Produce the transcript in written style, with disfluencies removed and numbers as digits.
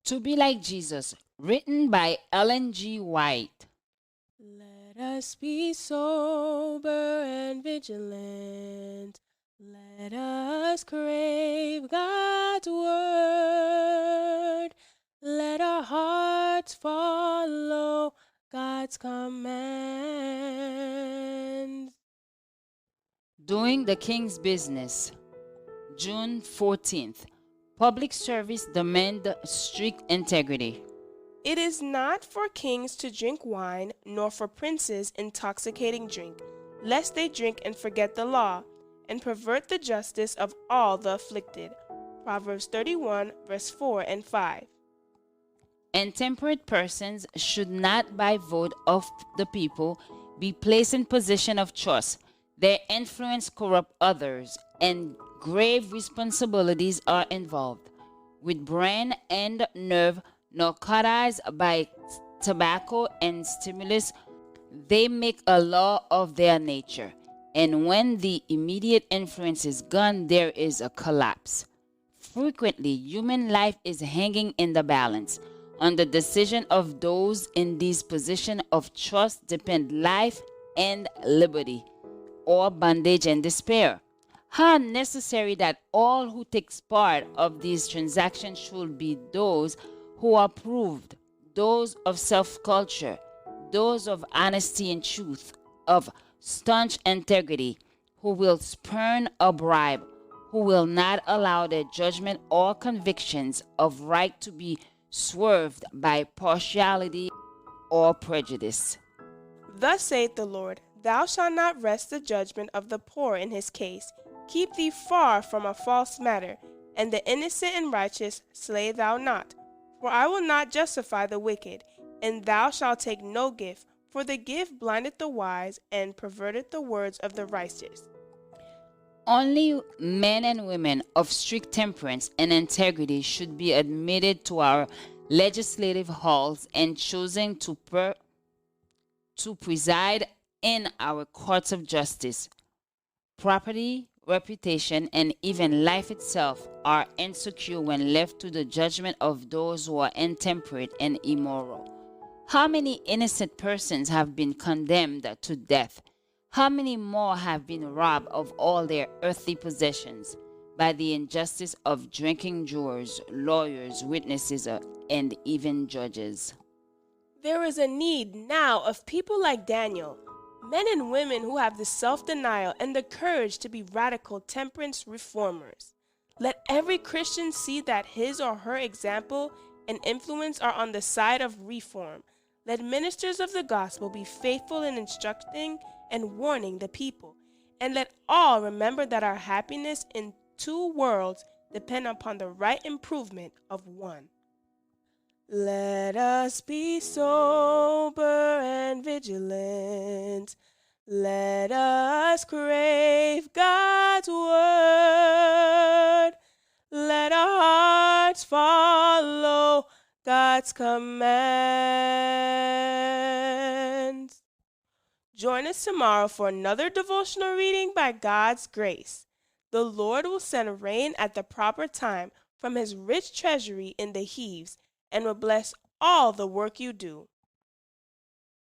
To be like Jesus, written by Ellen G. White. Let us be sober and vigilant. Let us crave God's word. Let our hearts follow God's commands. Doing the King's Business, June 14th. Public service demand strict integrity. It is not for kings to drink wine, nor for princes intoxicating drink, lest they drink and forget the law, and pervert the justice of all the afflicted. Proverbs 31, verse 4 and 5. Intemperate persons should not, by vote of the people, be placed in position of trust. Their influence corrupt others, and grave responsibilities are involved. With brain and nerve narcotized by tobacco and stimulus, they make a law of their nature. And when the immediate influence is gone, there is a collapse. Frequently, human life is hanging in the balance. On the decision of those in this position of trust depend life and liberty, or bondage and despair. How necessary that all who takes part of these transactions should be those who are proved, those of self-culture, those of honesty and truth, of staunch integrity, who will spurn a bribe, who will not allow their judgment or convictions of right to be swerved by partiality or prejudice. Thus saith the Lord, Thou shalt not wrest the judgment of the poor in his case. Keep thee far from a false matter, and the innocent and righteous slay thou not. For I will not justify the wicked, and thou shalt take no gift, for the gift blindeth the wise, and perverteth the words of the righteous. Only men and women of strict temperance and integrity should be admitted to our legislative halls and chosen to preside in our courts of justice. Property, reputation, and even life itself are insecure when left to the judgment of those who are intemperate and immoral. How many innocent persons have been condemned to death? How many more have been robbed of all their earthly possessions by the injustice of drinking jurors, lawyers, witnesses, and even judges? There is a need now of people like Daniel, men and women who have the self-denial and the courage to be radical temperance reformers. Let every Christian see that his or her example and influence are on the side of reform. Let ministers of the gospel be faithful in instructing and warning the people. And let all remember that our happiness in two worlds depend upon the right improvement of one. Let us be sober and vigilant. Let us crave God's word. Let our hearts follow God's commands. Join us tomorrow for another devotional reading by God's grace. The Lord will send rain at the proper time from his rich treasury in the heaves and will bless all the work you do.